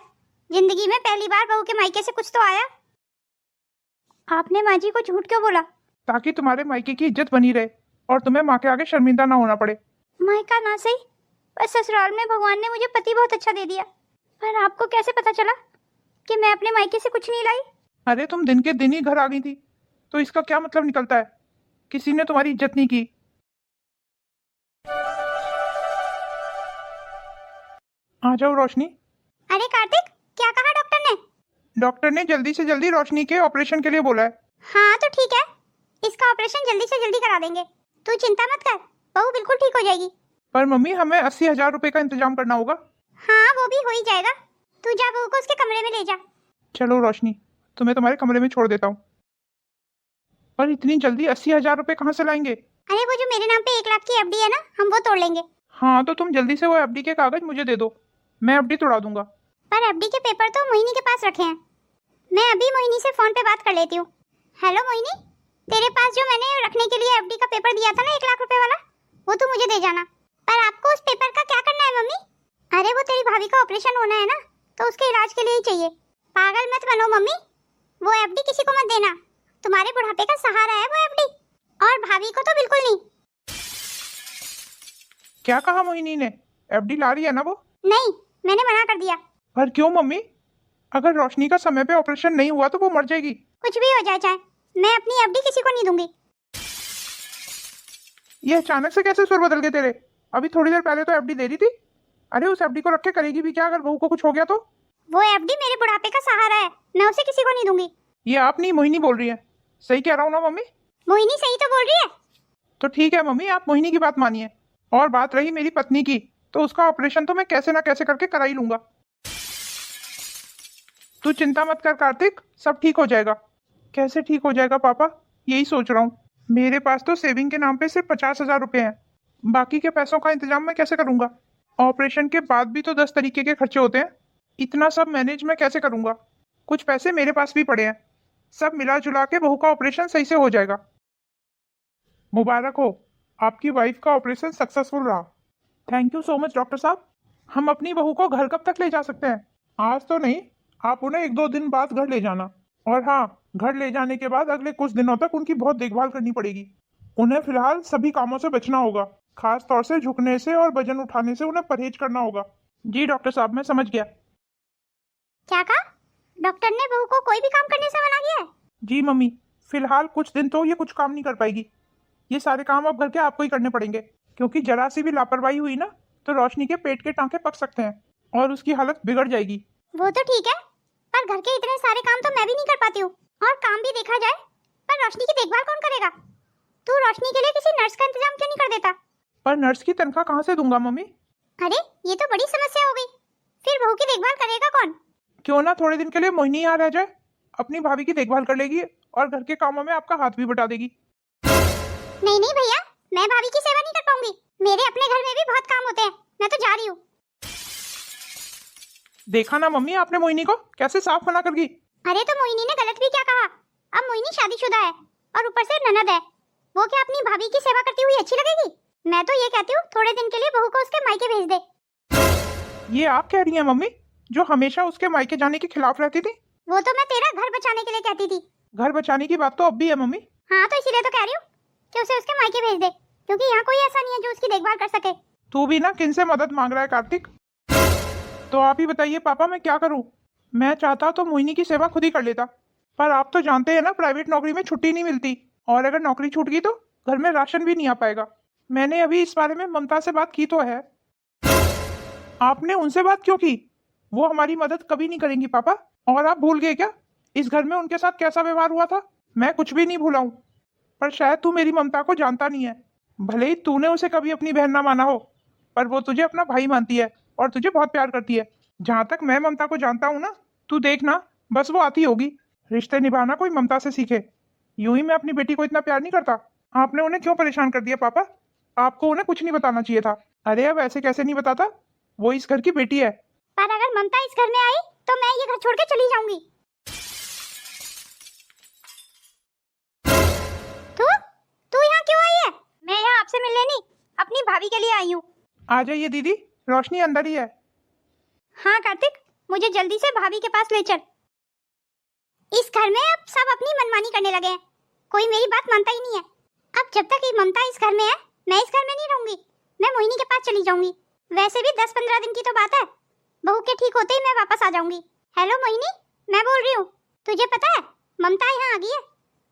S1: जिंदगी में पहली बार बहू के मायके से कुछ तो आया। आपने माँ जी को झूठ क्यों बोला?
S2: ताकि तुम्हारे मायके की इज्जत बनी रहे और तुम्हें माँ के आगे शर्मिंदा ना होना पड़े।
S1: मायका ना सही, पर ससुराल में भगवान ने मुझे पति बहुत अच्छा दे दिया। पर आपको कैसे पता चला कि मैं अपने मायके से कुछ नहीं लाई?
S2: अरे तुम दिन के दिन ही घर आ गई थी, तो इसका क्या मतलब निकलता है? किसी ने तुम्हारी इज्जत नहीं की। आ जाओ रोशनी।
S1: अरे कार्तिक, क्या कहा डॉक्टर ने?
S2: डॉक्टर ने जल्दी से जल्दी रोशनी के ऑपरेशन के लिए बोला है।
S1: हाँ तो ठीक है, इसका ऑपरेशन जल्दी से जल्दी करा देंगे। तू चिंता मत कर, बहू बिल्कुल ठीक हो जाएगी।
S2: पर मम्मी हमें 80,000 रुपए का इंतजाम करना होगा।
S1: हाँ वो भी हो ही जाएगा, तू जा बहू को उसके कमरे में ले जा।
S2: चलो रोशनी, तुम्हें तुम्हारे कमरे में छोड़ देता हूँ। पर इतनी जल्दी 80,000 रुपए कहाँ से लाएंगे?
S1: अरे वो जो मेरे नाम पे 1 लाख की एफडी है ना, हम वो तोड़ लेंगे।
S2: हाँ तो तुम जल्दी से वो एफडी के कागज मुझे दे दो, मैं एफडी तोड़ा दूंगा।
S1: पर एफडी के पेपर तो मोहिनी के पास रखे हैं, मैं अभी मोहिनी से फोन पे बात कर लेती हूँ। हेलो मोहिनी, तेरे पास जो मैंने रखने के लिए एफडी का पेपर दिया था ना 1 लाख रुपए वाला, वो तू मुझे दे जाना। पर आपको उस पेपर का क्या करना है मम्मी? अरे वो तेरी भाभी का ऑपरेशन होना है ना, तो उसके इलाज के लिए ही चाहिए। पागल मत बनो मम्मी, वो एफडी किसी को मत देना, तुम्हारे बुढ़ापे का सहारा है वो एफडी, और भाभी को तो बिल्कुल नहीं।
S2: क्या कहा मोहिनी ने? एफडी ला रही है ना वो?
S1: नहीं, मैंने मना कर दिया।
S2: पर क्यों मम्मी? अगर रोशनी का समय पे ऑपरेशन नहीं हुआ तो वो मर जाएगी।
S1: कुछ भी हो जाए चाहे, मैं अपनी एफडी किसी को नहीं दूंगी।
S2: ये अचानक से कैसे सुर बदल गए तेरे? अभी थोड़ी देर पहले तो एफडी दे रही थी। अरे उस एफडी को रख के करेगी भी क्या अगर बहू को कुछ हो गया तो?
S1: वो एफडी मेरे बुढ़ापे का सहारा है, मैं उसे किसी को नहीं दूंगी।
S2: ये आप नहीं मोहिनी बोल रही है, सही कह रहा हूँ ना मम्मी?
S1: मोहिनी सही तो बोल रही है।
S2: तो ठीक है मम्मी, आप मोहिनी की बात मानिए। और बात रही मेरी पत्नी की, तो उसका ऑपरेशन तो मैं कैसे ना कैसे करके करा ही लूंगा। तू चिंता मत कर कार्तिक, सब ठीक हो जाएगा। कैसे ठीक हो जाएगा पापा, यही सोच रहा हूँ। मेरे पास तो सेविंग के नाम पे सिर्फ 50,000 रुपए हैं, बाकी के पैसों का इंतजाम मैं कैसे करूंगा? ऑपरेशन के बाद भी तो 10 तरीके के खर्चे होते हैं, इतना सब मैनेज मैं कैसे करूंगा? कुछ पैसे मेरे पास भी पड़े हैं, सब मिला जुला के बहू का ऑपरेशन सही से हो जाएगा। मुबारक हो, आपकी वाइफ का ऑपरेशन सक्सेसफुल रहा। Thank you so much doctor साहब। हम अपनी बहू को घर कब तक ले जा सकते हैं? आज तो नहीं, आप उन्हें 1-2 दिन बाद घर ले जाना। और हाँ, घर ले जाने के बाद अगले कुछ दिनों तक उनकी बहुत देखभाल करनी पड़ेगी। उन्हें फिलहाल सभी कामों से बचना होगा, खास तौर से झुकने से और वजन उठाने से उन्हें परहेज करना होगा। जी डॉक्टर साहब, मैं समझ गया।
S1: क्या कहा? डॉक्टर ने बहू को कोई भी काम करने से मना किया है?
S2: जी मम्मी, फिलहाल कुछ दिन तो ये कुछ काम नहीं कर पाएगी। ये सारे काम अब घर के आपको ही करने पड़ेंगे, क्योंकि जरा सी भी लापरवाही हुई ना तो रोशनी के पेट के टांके पक सकते हैं और उसकी हालत बिगड़ जाएगी।
S1: वो तो ठीक है, पर घर के इतने सारे काम तो मैं भी नहीं कर पाती हूँ। और काम भी देखा जाए, पर रोशनी की देखभाल कौन करेगा? तू रोशनी के लिए किसी नर्स का इंतजाम क्यों नहीं कर देता?
S2: पर नर्स की तनख्वाह कहाँ से दूंगा मम्मी?
S1: अरे ये तो बड़ी समस्या हो गई, फिर बहू की देखभाल करेगा कौन?
S2: क्यों ना थोड़े दिन के लिए मोहिनी यहाँ रह जाए, अपनी भाभी की देखभाल कर लेगी और घर के कामों में आपका हाथ भी बटा देगी।
S1: नहीं नहीं भैया, मैं भाभी की सेवा नहीं कर पाऊंगी, मेरे अपने घर में भी बहुत काम होते हैं, मैं तो जा रही हूँ।
S2: देखा ना मम्मी, आपने मोहिनी को कैसे साफ मना कर दी।
S1: अरे तो मोहिनी ने गलत भी क्या कहा? अब मोहिनी शादीशुदा है और ऊपर से ननद है, वो क्या अपनी भाभी की सेवा करती हुई अच्छी लगेगी? मैं तो ये कहती हूँ थोड़े दिन के लिए बहू को उसके मायके भेज दे।
S2: ये आप कह रही हैं मम्मी, जो हमेशा उसके मायके जाने के खिलाफ रहती थी?
S1: वो तो मैं तेरा घर बचाने के लिए कहती थी।
S2: घर बचाने की बात तो अब भी है मम्मी।
S1: हाँ तो इसीलिए तो कह रही हूँ कि उसे उसके मायके भेज दे, क्योंकि यहाँ कोई ऐसा नहीं है जो उसकी देखभाल कर सके।
S2: तू भी ना किन से मदद मांग रहा है कार्तिक? तो आप ही बताइए पापा, मैं क्या करूं? मैं चाहता तो मोहिनी की सेवा खुद ही कर लेता, पर आप तो जानते हैं ना प्राइवेट नौकरी में छुट्टी नहीं मिलती, और अगर नौकरी छूट गई तो घर में राशन भी नहीं आ पाएगा। मैंने अभी इस बारे में ममता से बात की तो है। आपने उनसे बात क्यों की? वो हमारी मदद कभी नहीं करेंगी पापा। और आप भूल गए क्या इस घर में उनके साथ कैसा व्यवहार हुआ था? मैं कुछ भी नहीं भूला हूं, पर शायद तू मेरी ममता को जानता नहीं है। भले ही तूने उसे कभी अपनी बहन ना माना हो, पर वो तुझे अपना भाई मानती है और तुझे बहुत प्यार करती है। जहां तक मैं ममता को जानता हूँ ना, तू देखना बस वो आती होगी। रिश्ते निभाना कोई ममता से सीखे। यूं ही मैं अपनी बेटी को इतना प्यार नहीं करता। आपने उन्हें क्यों परेशान कर दिया पापा? आपको उन्हें कुछ नहीं बताना चाहिए था। अरे अब ऐसे कैसे नहीं बताता, वो इस घर की बेटी है।
S1: पर अगर ममता इस घर में आई तो मैं ये घर छोड़ के चली जाऊंगी। तू यहाँ क्यों आई है? मैं यहाँ आपसे मिलने नहीं, अपनी भाभी के लिए आई हूँ।
S2: आ जाइए दीदी, रोशनी अंदर ही है।
S1: हाँ कार्तिक, मुझे जल्दी से भाभी के पास ले चल। इस घर में अब सब अपनी मनमानी करने लगे हैं, कोई मेरी बात मानता ही नहीं है। अब जब तक ये ममता इस घर में है, मैं इस घर में नहीं रहूंगी। मैं मोहिनी के पास चली जाऊंगी। वैसे भी 10-15 दिन की तो बात है, बहू के ठीक होते ही मैं वापस आ जाऊंगी। हेलो मोहिनी, मैं बोल रही हूँ। तुझे पता है ममता यहाँ आ गई है,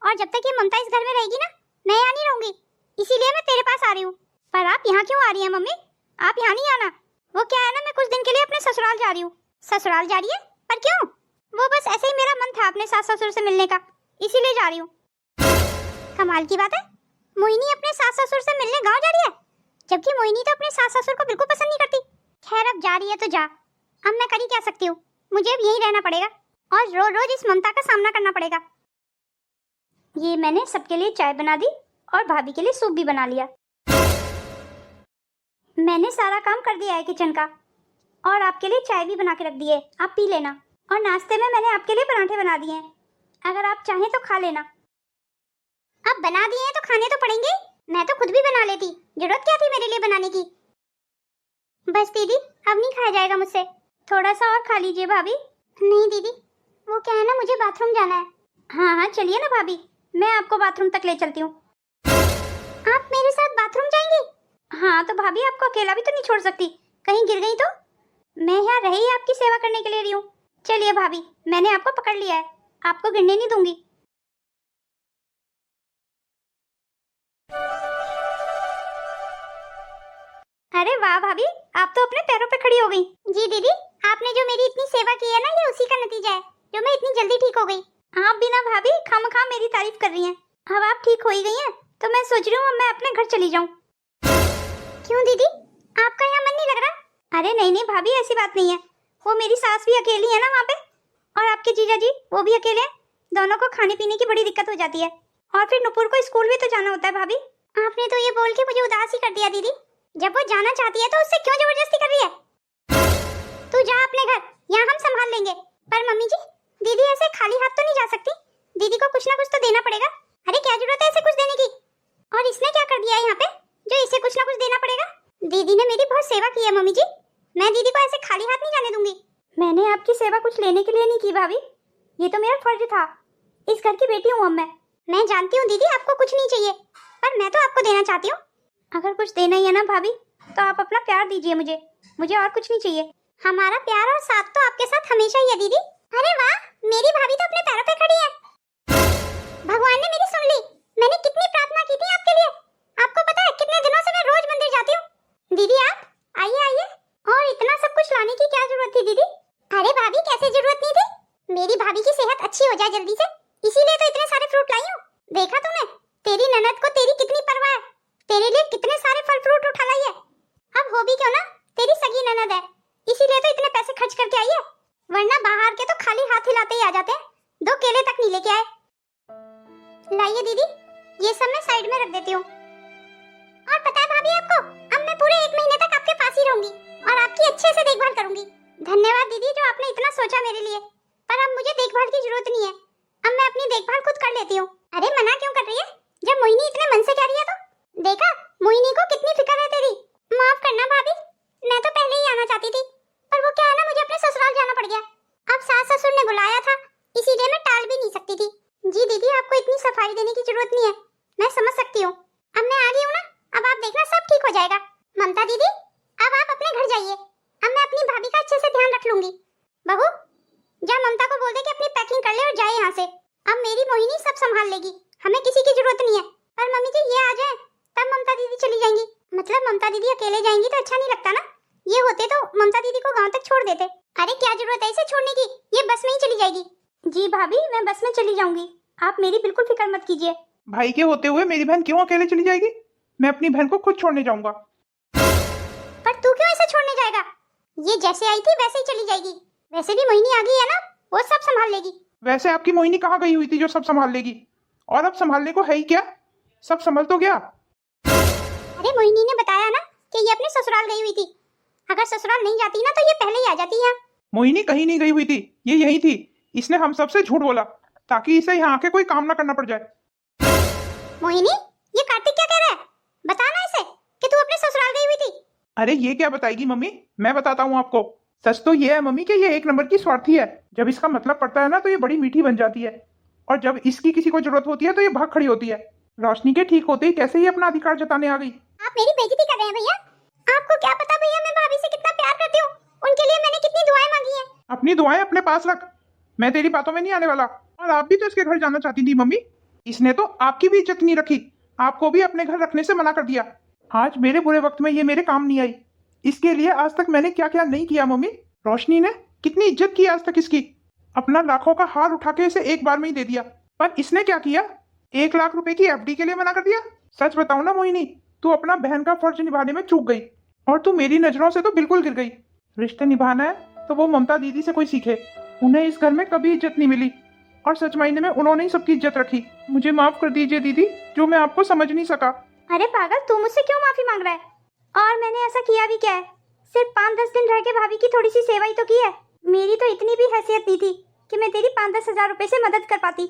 S1: और जब तक ये ममता इस घर में रहेगी ना, मैं यहाँ नहीं रहूंगी। इसीलिए मैं तेरे पास आ रही हूँ। पर आप यहाँ क्यों आ रही है मम्मी? आप यहाँ नहीं आना। वो क्या है ना, मैं कुछ दिन के लिए अपने ससुराल जा रही हूँ। ससुराल जा रही है? पर क्यों? वो बस ऐसे ही मेरा मन था अपने सास ससुर से मिलने का, इसीलिए जा रही हूँ। कमाल की बात है, मोहिनी अपने सास ससुर से मिलने गाँव जा रही है, जबकि मोहिनी तो अपने सास ससुर को बिल्कुल पसंद नहीं करती। खैर अब जा रही है तो जा, अब मैं कर ही क्या सकती हूँ। मुझे अब यहीं रहना पड़ेगा और रोज रोज इस ममता का सामना करना पड़ेगा। ये मैंने सबके लिए चाय बना दी और भाभी के लिए सूप भी बना लिया। मैंने सारा काम कर दिया है किचन का, और आपके लिए चाय भी बना के रख दी है, आप पी लेना। और नाश्ते में मैंने आपके लिए पराठे बना दिए हैं, अगर आप चाहें तो खा लेना। अब बना दिए हैं तो खाने तो पड़ेंगे। मैं तो खुद भी बना लेती, जरूरत क्या थी मेरे लिए बनाने की। बस दीदी, अब नहीं खाया जाएगा मुझसे, थोड़ा सा और खा लीजिए भाभी। नहीं दीदी, वो क्या है ना, मुझे बाथरूम जाना है। हाँ हाँ चलिए ना भाभी, मैं आपको बाथरूम तक ले चलती हूँ। आप मेरे साथ बाथरूम जाएंगी? हाँ तो भाभी, आपको अकेला भी तो नहीं छोड़ सकती, कहीं गिर गई तो। मैं यहाँ रही आपकी सेवा करने के लिए रही हूँ। चलिए भाभी, मैंने आपको पकड़ लिया है, आपको गिरने नहीं दूंगी। अरे वाह भाभी, आप तो अपने पैरों पे खड़ी हो गई। जी दीदी, आपने जो मेरी इतनी सेवा की है ना, ये उसी का नतीजा है जो मैं इतनी जल्दी ठीक हो गई। आप भी ना भाभी खामखा मेरी तारीफ कर रही हैं। अब आप ठीक हो ही गई हैं, तो मैं सोच रही हूँ अब मैं अपने घर चली जाऊँ। क्यों दीदी, आपका यहाँ मन नहीं लग रहा? अरे नहीं नहीं भाभी, ऐसी बात नहीं है, वो मेरी सास भी अकेली है ना वहाँ पे, और आपके जीजा जी वो भी अकेले हैं। दोनों को खाने पीने की बड़ी दिक्कत हो जाती है, और फिर नुपुर को स्कूल भी तो जाना होता है। भाभी आपने तो ये बोल के मुझे उदास ही कर दिया दीदी। जब वो जाना चाहती है तो उससे क्यों जबरदस्ती कर रही है? तू जा अपने घर, यहाँ हम संभाल लेंगे। पर मम्मी जी, दीदी ऐसे खाली हाथ तो नहीं जा सकती, दीदी को कुछ ना कुछ तो देना पड़ेगा। अरे क्या जरूरत है इसे कुछ देने की? और इसने क्या कर दिया यहाँ पे जो इसे कुछ ना कुछ देना पड़ेगा? दीदी ने मेरी बहुत सेवा की है मम्मी जी, मैं दीदी को ऐसे खाली हाथ नहीं जाने दूंगी। मैंने आपकी सेवा कुछ लेने के लिए नहीं की भाभी, ये तो मेरा फर्ज था, इस घर की बेटी हूँ अब मैं जानती हूँ दीदी आपको कुछ नहीं चाहिए, पर मैं तो आपको देना चाहती हूँ। अगर कुछ देना ही है ना भाभी, तो आप अपना प्यार दीजिए मुझे और कुछ नहीं चाहिए। हमारा प्यार और साथ तो आपके साथ हमेशा ही है दीदी। अरे वाह, मेरी भाभी तो अपने पैरों पे खड़ी है। भगवान ने मेरी सुन ली, मैंने कितनी प्रार्थना की थी आपके लिए। आपको पता है कितने दिनों से मैं रोज मंदिर जाती हूँ। दीदी आप आइए, और इतना सब कुछ लाने की क्या जरूरत थी दीदी? अरे भाभी कैसे जरूरत नहीं थी, मेरी भाभी की सेहत अच्छी हो जाए जल्दी से, इसीलिए तो इतने सारे फ्रूट लाई हूँ। देखा तूने, तेरी ननद को तेरी कितनी परवाह है, तेरे लिए कितने सारे फल फ्रूट उठा लाई है। अब हो भी क्यों ना, तेरी सगी ननद है, इसीलिए तो इतने पैसे खर्च करके आई है, वरना बाहर के तो खाली हाथ हिलाते ही आ जाते हैं, 2 केले तक नहीं लेके आए। लाइए दीदी, ये सब मैं साइड में रख देती हूँ। और पता है भाभी आपको, अब मैं पूरे 1 महीने तक आपके पास ही रहूंगी और आपकी अच्छे से देखभाल करूंगी। धन्यवाद दीदी जो आपने इतना सोचा मेरे लिए, पर अब मुझे देखभाल की जरूरत नहीं है, अब मैं अपनी देखभाल खुद कर लेती हूँ। अरे मना क्यों कर रही है, जब मोहिनी इतने मन से कह देखा मोहिनी को कितनी फिक्र है तेरी। माफ करना भाभी, मैं तो पहले ही आना चाहती थी, पर वो क्या है ना, मुझे अपने ससुराल जाना पड़ गया। अब सास ससुर ने बुलाया था, इसीलिए मैं टाल भी नहीं सकती थी। जी दीदी, आपको इतनी सफाई देने की जरूरत नहीं है, मैं समझ सकती हूँ। अब मैं आ गई हूँ ना, अब आप देखना सब ठीक हो जाएगा। ममता दीदी, अब आप अपने घर जाइए, अब मैं अपनी भाभी का अच्छे से ध्यान रख लूंगी। बहू, जा ममता को बोल दे कि अपनी पैकिंग कर ले और जाए यहाँ से। अब मेरी मोहिनी सब संभाल लेगी, हमें किसी की जरूरत नहीं है। पर मम्मी जी ये आ जाए तब ममता दीदी चली जाएंगी। मतलब ममता दीदी अकेले जाएंगी तो अच्छा नहीं लगता ना, ये होते तो ममता दीदी को गांव तक छोड़ देते। अरे क्या जरूरत है इसे छोड़ने की, ये बस में ही चली जाएगी। जी भाभी, मैं बस में चली जाऊंगी, आप मेरी बिल्कुल फिक्र मत कीजिए।
S2: भाई के होते हुए मेरी बहन क्यों अकेले चली जाएगी? मैं अपनी बहन को खुद छोड़ने जाऊंगा।
S1: पर तू क्यों ऐसे छोड़ने जाएगा? ये जैसे आई थी वैसे ही चली जाएगी। वैसे भी मोहिनी आ गई है ना, वो सब संभाल लेगी।
S2: वैसे आपकी मोहिनी कहाँ गई हुई थी जो सब संभाल लेगी? और अब संभालने को है ही क्या, सब संभल तो गया।
S1: अरे मोहिनी ने बताया ना कि ये अपने ससुराल गई हुई थी, अगर ससुराल नहीं जाती ना तो ये पहले ही आ जाती है।
S2: मोहिनी कहीं नहीं गई हुई थी, ये यही थी। इसने हम सबसे झूठ बोला ताकि इसे यहाँ आके कोई काम ना करना पड़ जाए।
S1: मोहिनी, ये कार्तिक क्या कह रहा है? बता ना इसे कि तू अपने ससुराल गई हुई थी।
S2: अरे ये क्या बताएगी मम्मी, मैं बताता हूँ आपको। सच तो ये है मम्मी कि ये एक नंबर की स्वार्थी है। जब इसका मतलब पड़ता है ना तो ये बड़ी मीठी बन जाती है, और जब इसकी किसी को जरूरत होती है तो ये भाग खड़ी होती है। रोशनी के ठीक होते ही कैसे ही अपना अधिकार जताने आ गई।
S1: आप मेरी बेइज्जती कर रहे हैं भैया। आपको क्या पता भैया मैं भाभी से कितना प्यार करती हूँ, उनके लिए मैंने कितनी दुआएं मांगी हैं।
S2: अपनी दुआएं अपने पास रख, मैं तेरी बातों में नहीं आने वाला। और आप भी तो इसके घर जाना चाहती थी मम्मी, इसने तो आपकी भी इज्जत नहीं रखी, आपको भी अपने घर रखने से मना कर दिया। आज मेरे बुरे वक्त में ये मेरे काम नहीं आई, इसके लिए आज तक मैंने क्या क्या नहीं किया मम्मी। रोशनी ने कितनी इज्जत की आज तक इसकी, अपना लाखों का हार उठा के इसे एक बार में ही दे दिया। पर इसने क्या किया, 1 लाख रुपए की एफडी के लिए मना कर दिया। सच बताऊं ना मोहिनी, तू अपना बहन का फर्ज निभाने में चूक गई, और तू मेरी नजरों से तो बिल्कुल गिर गई। रिश्ते निभाना है तो वो ममता दीदी से कोई सीखे, उन्हें इस घर में कभी इज्जत नहीं मिली, और सच मायने में उन्होंने ही सबकी इज्जत रखी। मुझे माफ कर दीजिए दीदी, जो मैं आपको समझ नहीं सका।
S1: अरे पागल, तू मुझसे क्यों माफी मांग रहा है? और मैंने ऐसा किया भी क्या है? सिर्फ 5-10 दिन रह के भाभी की थोड़ी सी सेवा ही तो की है। मेरी तो इतनी भी हैसियत नहीं थी कि मैं तेरी 5-10 हजार रुपए से मदद कर पाती।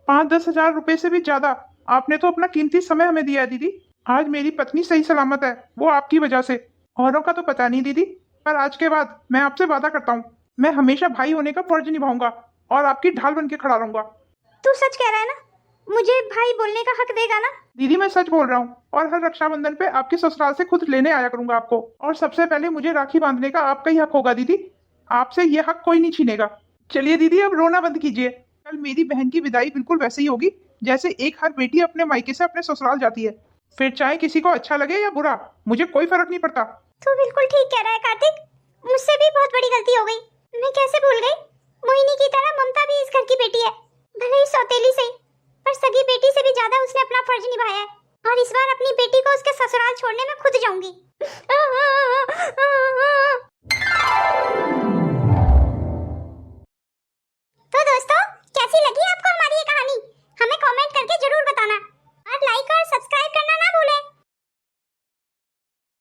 S2: 5-10 हजार रुपए से भी ज्यादा आपने तो अपना कीमती समय हमें दिया है दीदी। आज मेरी पत्नी सही सलामत है, वो आपकी वजह से। औरों का तो पता नहीं दीदी, पर आज के बाद मैं आपसे वादा करता हूँ, मैं हमेशा भाई होने का फर्ज निभाऊंगा और आपकी ढाल बन के खड़ा रहूंगा।
S1: तू सच कह रहा है ना? मुझे भाई बोलने का हक देगा ना?
S2: दीदी मैं सच बोल रहा हूँ, और हर रक्षाबंधन पे आपके ससुराल से खुद लेने आया करूंगा आपको। और सबसे पहले मुझे राखी बांधने का आपका ही हक होगा दीदी, आपसे ये हक कोई नहीं छीनेगा। चलिए दीदी अब रोना बंद कीजिए, कल मेरी बहन की विदाई बिल्कुल वैसे ही होगी जैसे एक हर बेटी अपने मायके से अपने ससुराल जाती है। फिर चाहे किसी को अच्छा लगे या बुरा, मुझे कोई फर्क नहीं पड़ता।
S1: तू बिल्कुल ठीक कह रहा है कार्तिक, मुझसे भी बहुत बड़ी गलती हो गई। मैं कैसे भूल गई, मोहिनी की तरह ममता भी इस घर की बेटी है, भले ही सौतेली से, पर सगी बेटी से भी ज्यादा उसने अपना फर्ज निभाया है। और इस बार अपनी बेटी को उसके ससुराल छोड़ने में खुद जाऊंगी।